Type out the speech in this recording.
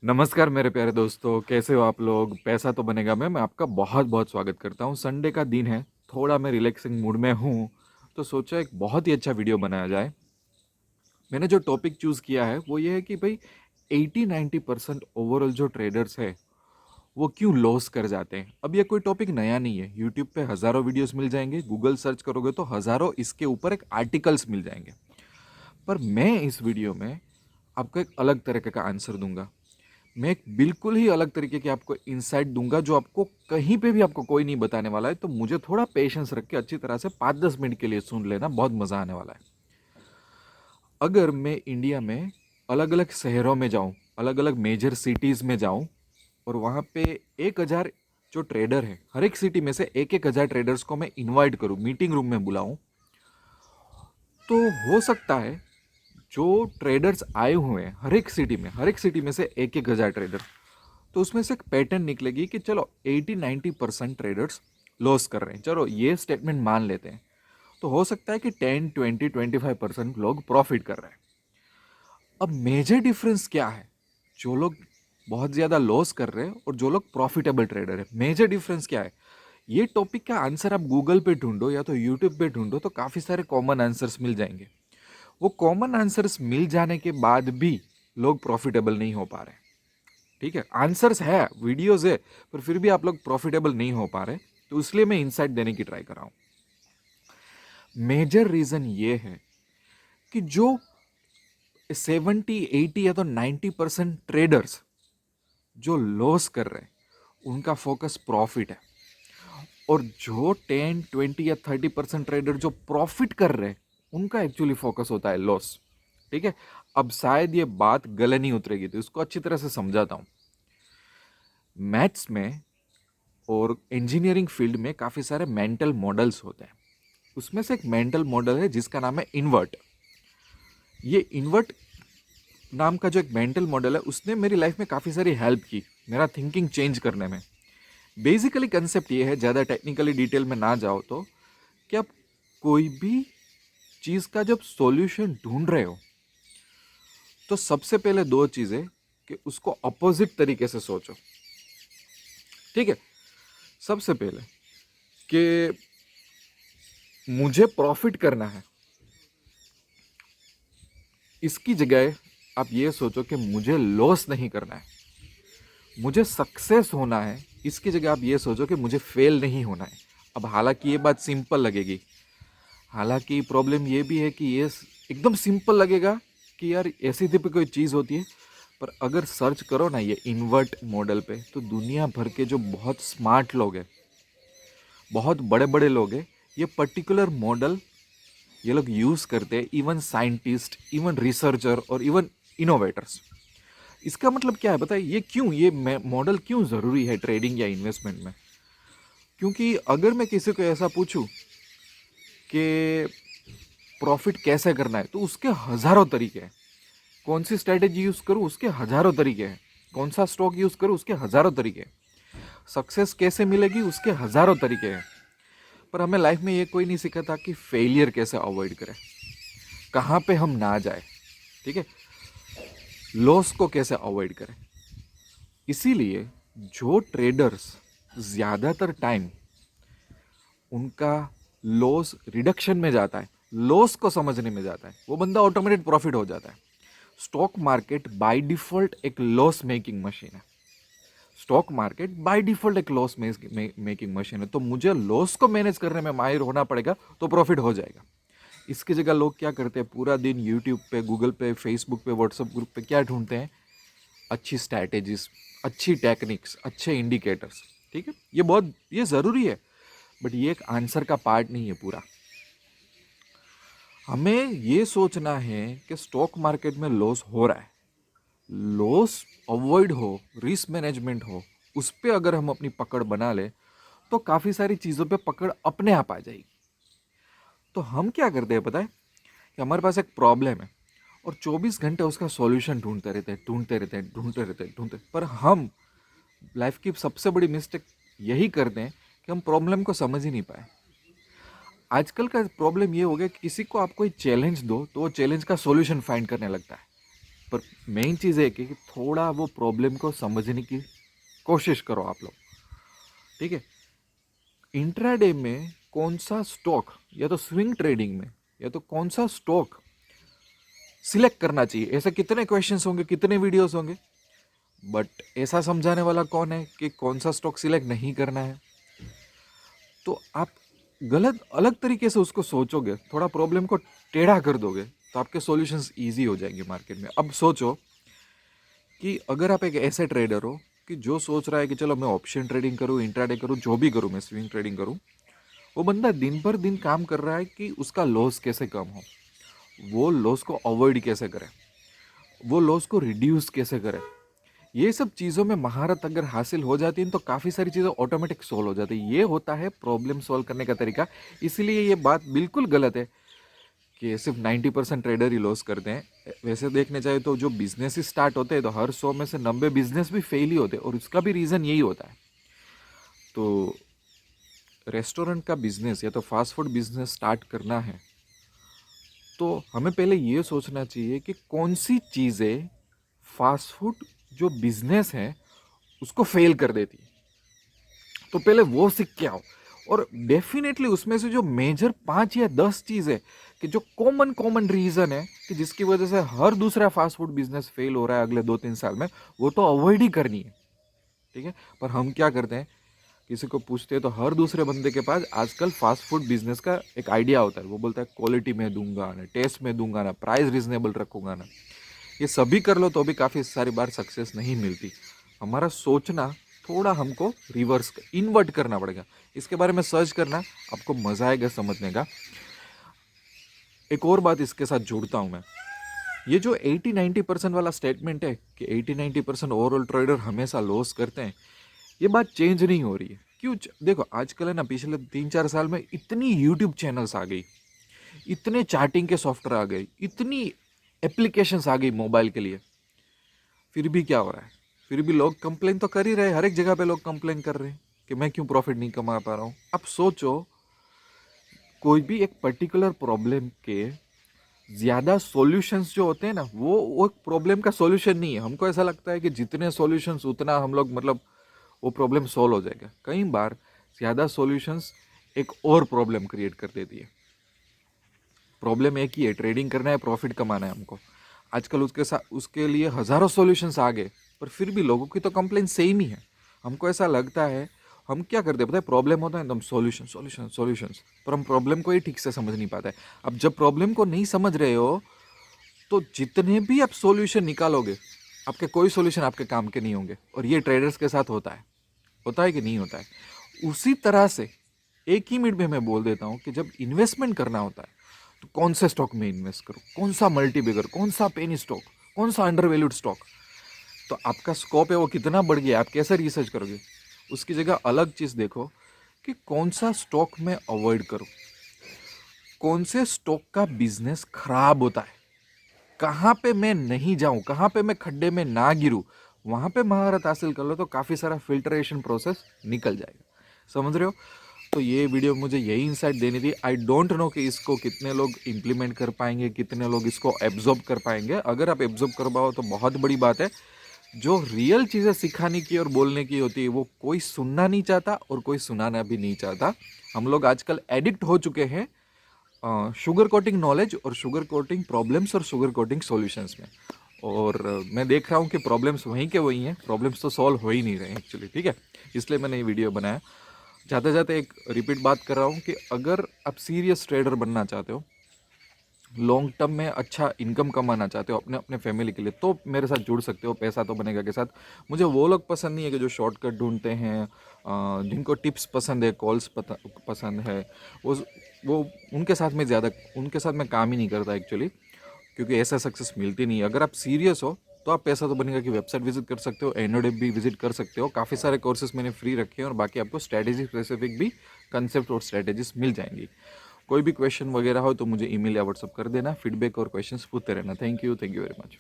नमस्कार मेरे प्यारे दोस्तों, कैसे हो आप लोग? पैसा तो बनेगा मैं आपका बहुत बहुत स्वागत करता हूँ। संडे का दिन है, थोड़ा मैं रिलैक्सिंग मूड में हूँ, तो सोचा एक बहुत ही अच्छा वीडियो बनाया जाए। मैंने जो टॉपिक चूज़ किया है वो ये है कि भाई 80-90% ओवरऑल जो ट्रेडर्स है वो क्यों लॉस कर जाते हैं। अब ये कोई टॉपिक नया नहीं है, यूट्यूब पे हज़ारों वीडियोस मिल जाएंगे, गूगल सर्च करोगे तो हज़ारों इसके ऊपर एक आर्टिकल्स मिल जाएंगे। पर मैं इस वीडियो में आपको एक अलग तरीके का आंसर दूंगा। मैं एक बिल्कुल ही अलग तरीके की आपको इंसाइट दूंगा जो आपको कहीं पे भी आपको कोई नहीं बताने वाला है। तो मुझे थोड़ा पेशेंस रख के अच्छी तरह से 5-10 मिनट के लिए सुन लेना, बहुत मज़ा आने वाला है। अगर मैं इंडिया में अलग अलग शहरों में जाऊं, अलग अलग मेजर सिटीज़ में जाऊं और वहाँ पे 1,000 जो ट्रेडर है, हर एक सिटी में से 1,000 ट्रेडर्स को मैं इनवाइट करूं, मीटिंग रूम में बुलाऊं, तो हो सकता है जो ट्रेडर्स आए हुए हैं हर एक सिटी में से 1,000 ट्रेडर, तो उसमें से एक पैटर्न निकलेगी कि चलो 80-90% ट्रेडर्स लॉस कर रहे हैं, चलो ये स्टेटमेंट मान लेते हैं। तो हो सकता है कि 10-20-25% लोग प्रॉफिट कर रहे हैं। अब मेजर डिफरेंस क्या है, जो लोग बहुत ज़्यादा लॉस कर रहे हैं और जो लोग प्रॉफिटेबल ट्रेडर है, मेजर डिफरेंस क्या है? ये टॉपिक का आंसर आप गूगल पे ढूंढो या तो यूट्यूब पे ढूंढो तो काफ़ी सारे कॉमन आंसर्स मिल जाएंगे। वो कॉमन आंसर्स मिल जाने के बाद भी लोग प्रॉफिटेबल नहीं हो पा रहे। ठीक है, आंसर्स है, वीडियोस है, पर फिर भी आप लोग प्रॉफिटेबल नहीं हो पा रहे। तो इसलिए मैं इंसाइट देने की ट्राई कर रहा हूं। मेजर रीजन ये है कि जो 70-80 या तो 90% ट्रेडर्स जो लॉस कर रहे हैं उनका फोकस प्रॉफिट है, और जो 10-20 या 30% ट्रेडर जो प्रॉफिट कर रहे हैं उनका एक्चुअली फोकस होता है लॉस। ठीक है, अब शायद ये बात गले नहीं उतरेगी तो इसको अच्छी तरह से समझाता हूं। मैथ्स में और इंजीनियरिंग फील्ड में काफ़ी सारे मेंटल मॉडल्स होते हैं। उसमें से एक मेंटल मॉडल है जिसका नाम है इन्वर्ट। ये इन्वर्ट नाम का जो एक मेंटल मॉडल है उसने मेरी लाइफ में काफ़ी सारी हेल्प की, मेरा थिंकिंग चेंज करने में। बेसिकली कंसेप्ट ये है, ज़्यादा टेक्निकली डिटेल में ना जाओ तो, कि आप कोई भी चीज़ का जब सॉल्यूशन ढूंढ रहे हो तो सबसे पहले दो चीज़ें, कि उसको अपोजिट तरीके से सोचो। ठीक है, सबसे पहले कि मुझे प्रॉफिट करना है, इसकी जगह आप ये सोचो कि मुझे लॉस नहीं करना है। मुझे सक्सेस होना है, इसकी जगह आप ये सोचो कि मुझे फेल नहीं होना है। अब हालांकि ये बात सिंपल लगेगी, हालांकि प्रॉब्लम ये भी है कि ये एकदम सिंपल लगेगा कि यार ऐसी भी कोई चीज़ होती है। पर अगर सर्च करो ना ये इन्वर्ट मॉडल पे, तो दुनिया भर के जो बहुत स्मार्ट लोग हैं, बहुत बड़े बड़े लोग हैं, ये पर्टिकुलर मॉडल ये लोग यूज़ करते हैं। इवन साइंटिस्ट, इवन रिसर्चर और इवन इनोवेटर्स। इसका मतलब क्या है बताइए, ये क्यों, ये मॉडल क्यों ज़रूरी है ट्रेडिंग या इन्वेस्टमेंट में? क्योंकि अगर मैं किसी को ऐसा पूछूं कि प्रॉफिट कैसे करना है, तो उसके हज़ारों तरीके हैं। कौन सी स्ट्रैटेजी यूज़ करूं, उसके हज़ारों तरीके हैं। कौन सा स्टॉक यूज़ करूं, उसके हज़ारों तरीके हैं। सक्सेस कैसे मिलेगी, उसके हज़ारों तरीके हैं। पर हमें लाइफ में ये कोई नहीं सिखाता कि फेलियर कैसे अवॉइड करें, कहाँ पे हम ना जाए। ठीक है, लॉस को कैसे अवॉइड करें। इसीलिए जो ट्रेडर्स ज़्यादातर टाइम उनका लॉस रिडक्शन में जाता है, लॉस को समझने में जाता है, वो बंदा ऑटोमेटिक प्रॉफिट हो जाता है। स्टॉक मार्केट बाय डिफॉल्ट एक लॉस मेकिंग मशीन है। स्टॉक मार्केट बाय डिफॉल्ट एक लॉस मेकिंग मशीन है। तो मुझे लॉस को मैनेज करने में माहिर होना पड़ेगा तो प्रॉफिट हो जाएगा। इसकी जगह लोग क्या करते हैं, पूरा दिन यूट्यूब पे, गूगल पे, फेसबुक पे, व्हाट्सएप ग्रुप पे क्या ढूंढते हैं? अच्छी स्ट्रैटेजीज, अच्छी टेक्निक्स, अच्छे इंडिकेटर्स। ठीक है, ये ज़रूरी है, बट ये एक आंसर का पार्ट नहीं है पूरा। हमें ये सोचना है कि स्टॉक मार्केट में लॉस हो रहा है, लॉस अवॉइड हो, रिस्क मैनेजमेंट हो, उस पर अगर हम अपनी पकड़ बना ले तो काफ़ी सारी चीज़ों पे पकड़ अपने आप आ जाएगी। तो हम क्या करते हैं पता है, कि हमारे पास एक प्रॉब्लम है और 24 घंटे उसका सॉल्यूशन ढूंढते रहते हैं, पर हम लाइफ की सबसे बड़ी मिस्टेक यही करते हैं कि हम प्रॉब्लम को समझ ही नहीं पाए। आजकल का प्रॉब्लम ये हो गया कि किसी को आप कोई चैलेंज दो तो वो चैलेंज का सॉल्यूशन फाइंड करने लगता है। पर मेन चीज़ है कि थोड़ा वो प्रॉब्लम को समझने की कोशिश करो आप लोग, ठीक है। इंट्राडे में कौन सा स्टॉक, या तो स्विंग ट्रेडिंग में या तो कौन सा स्टॉक सिलेक्ट करना चाहिए, ऐसे कितने क्वेश्चंस होंगे, कितने वीडियोस होंगे, बट ऐसा समझाने वाला कौन है कि कौन सा स्टॉक सिलेक्ट नहीं करना है। तो आप गलत अलग तरीके से उसको सोचोगे, थोड़ा प्रॉब्लम को टेढ़ा कर दोगे, तो आपके सॉल्यूशंस इजी हो जाएंगे मार्केट में। अब सोचो कि अगर आप एक ऐसे ट्रेडर हो कि जो सोच रहा है कि चलो मैं ऑप्शन ट्रेडिंग करूँ, इंट्राडे करूँ, जो भी करूँ, मैं स्विंग ट्रेडिंग करूँ, वो बंदा दिन पर दिन काम कर रहा है कि उसका लॉस कैसे कम हो, वो लॉस को अवॉइड कैसे करे, वो लॉस को रिड्यूस कैसे करे। ये सब चीज़ों में महारत अगर हासिल हो जाती है तो काफ़ी सारी चीज़ें ऑटोमेटिक सोल्व हो जाती है। ये होता है प्रॉब्लम सॉल्व करने का तरीका। इसलिए ये बात बिल्कुल गलत है कि सिर्फ 90% ट्रेडर ही लॉस करते हैं। वैसे देखने चाहिए तो जो बिजनेस ही स्टार्ट होते हैं तो हर 100 में से 90 बिजनेस भी फेल ही होते हैं, और उसका भी रीज़न यही होता है। तो रेस्टोरेंट का बिजनेस या तो फास्ट फूड बिजनेस स्टार्ट करना है तो हमें पहले ये सोचना चाहिए कि कौन सी चीज़ें फास्ट फूड जो बिजनेस है उसको फेल कर देती है, तो पहले वो सीख के आओ। और डेफिनेटली उसमें से जो मेजर 5 या 10 चीज़ है कि जो कॉमन कॉमन रीज़न है कि जिसकी वजह से हर दूसरा फास्ट फूड बिजनेस फेल हो रहा है अगले 2-3 साल में, वो तो अवॉइड ही करनी है, ठीक है। पर हम क्या करते हैं, किसी को पूछते हैं तो हर दूसरे बंदे के पास आजकल फास्ट फूड बिजनेस का एक आइडिया होता है। वो बोलता है क्वालिटी में दूंगा ना, टेस्ट में दूंगा ना, प्राइस रिजनेबल रखूंगा ना। ये सभी कर लो तो भी काफ़ी सारी बार सक्सेस नहीं मिलती। हमारा सोचना थोड़ा हमको रिवर्स इन्वर्ट करना पड़ेगा। इसके बारे में सर्च करना, आपको मज़ा आएगा समझने का। एक और बात इसके साथ जोड़ता हूँ मैं, ये जो 80-90% वाला स्टेटमेंट है कि 80-90% ओवरऑल ट्रेडर हमेशा लॉस करते हैं, ये बात चेंज नहीं हो रही है। क्यों? देखो आजकल है ना, पिछले 3-4 साल में इतनी यूट्यूब चैनल्स आ गई, इतने चार्टिंग के सॉफ्टवेयर आ गए, इतनी एप्लीकेशंस आ गई मोबाइल के लिए, फिर भी क्या हो रहा है, फिर भी लोग कंप्लेन तो कर ही रहे। हर एक जगह पे लोग कंप्लेन कर रहे हैं कि मैं क्यों प्रॉफिट नहीं कमा पा रहा हूँ। अब सोचो, कोई भी एक पर्टिकुलर प्रॉब्लम के ज़्यादा सॉल्यूशंस जो होते हैं ना, वो एक प्रॉब्लम का सॉल्यूशन नहीं है। हमको ऐसा लगता है कि जितने सॉल्यूशंस उतना हम लोग मतलब वो प्रॉब्लम सॉल्व हो जाएगा। कई बार ज़्यादा सॉल्यूशंस एक और प्रॉब्लम क्रिएट कर देती है। प्रॉब्लम एक ही है, ट्रेडिंग करना है, प्रॉफिट कमाना है हमको। आजकल उसके साथ उसके लिए हज़ारों सॉल्यूशंस आ गए, पर फिर भी लोगों की तो कंप्लेन सेम ही है। हमको ऐसा लगता है, हम क्या करते हैं पता है, प्रॉब्लम होता है एकदम सॉल्यूशन सॉल्यूशन सॉल्यूशंस, पर हम प्रॉब्लम को ही ठीक से समझ नहीं पाते। अब जब प्रॉब्लम को नहीं समझ रहे हो तो जितने भी आप सॉल्यूशन निकालोगे, आपके कोई सॉल्यूशन आपके काम के नहीं होंगे। और ये ट्रेडर्स के साथ होता है कि नहीं होता है। उसी तरह से एक ही मिनट में मैं बोल देता हूँ कि जब इन्वेस्टमेंट करना होता है तो कौन से स्टॉक में इन्वेस्ट करो, कौन सा मल्टीबैगर, कौन सा पेनी स्टॉक, कौन सा अंडर वैल्यूड स्टॉक। तो आपका स्कोप है वो कितना बढ़ गया, आप कैसे रिसर्च करोगे। उसकी जगह अलग चीज़ देखो कि कौन सा स्टॉक में अवॉइड करो, कौन से स्टॉक का बिजनेस खराब होता है, कहाँ पे मैं नहीं जाऊँ, कहाँ पे मैं खड्डे में ना गिरूँ, वहाँ पे महारत हासिल कर लो तो काफ़ी सारा फिल्टरेशन प्रोसेस निकल जाएगा। समझ रहे हो। तो ये वीडियो मुझे यही इंसाइट देनी थी। आई डोंट नो कि इसको कितने लोग इम्प्लीमेंट कर पाएंगे, कितने लोग इसको एब्जॉर्ब कर पाएंगे। अगर आप एब्जॉर्ब कर पाओ तो बहुत बड़ी बात है। जो रियल चीज़ें सिखाने की और बोलने की होती है वो कोई सुनना नहीं चाहता और कोई सुनाना भी नहीं चाहता। हम लोग आजकल एडिक्ट हो चुके हैं शुगर कोटिंग नॉलेज और शुगर कोटिंग प्रॉब्लम्स और शुगर कोटिंग सॉल्यूशंस में। और मैं देख रहा हूँ कि प्रॉब्लम्स वहीं के वहीं हैं, प्रॉब्लम्स तो सॉल्व हो ही नहीं रहे एक्चुअली, ठीक है। इसलिए मैंने ये वीडियो बनाया। जाते जाते एक रिपीट बात कर रहा हूँ कि अगर आप सीरियस ट्रेडर बनना चाहते हो, लॉन्ग टर्म में अच्छा इनकम कमाना चाहते हो अपने अपने फैमिली के लिए, तो मेरे साथ जुड़ सकते हो पैसा तो बनेगा के साथ। मुझे वो लोग पसंद नहीं है कि जो शॉर्टकट ढूंढते हैं, जिनको टिप्स पसंद है, कॉल्स पसंद है, वो वो उनके साथ में ज़्यादा उनके साथ मैं काम ही नहीं करता एक्चुअली, क्योंकि ऐसा सक्सेस मिलती नहीं है। अगर आप सीरियस हो तो आप पैसा तो बनेगा की वेबसाइट विजिट कर सकते हो, एनोडेप भी विजिट कर सकते हो। काफ़ी सारे कोर्सेज मैंने फ्री रखे हैं और बाकी आपको स्ट्रैटेजी स्पेसिफिक भी कंसेप्ट और स्ट्रैटेजीज मिल जाएंगी। कोई भी क्वेश्चन वगैरह हो तो मुझे ईमेल या व्हाट्सअप कर देना। फीडबैक और क्वेश्चंस पूछते रहना। Thank you very much.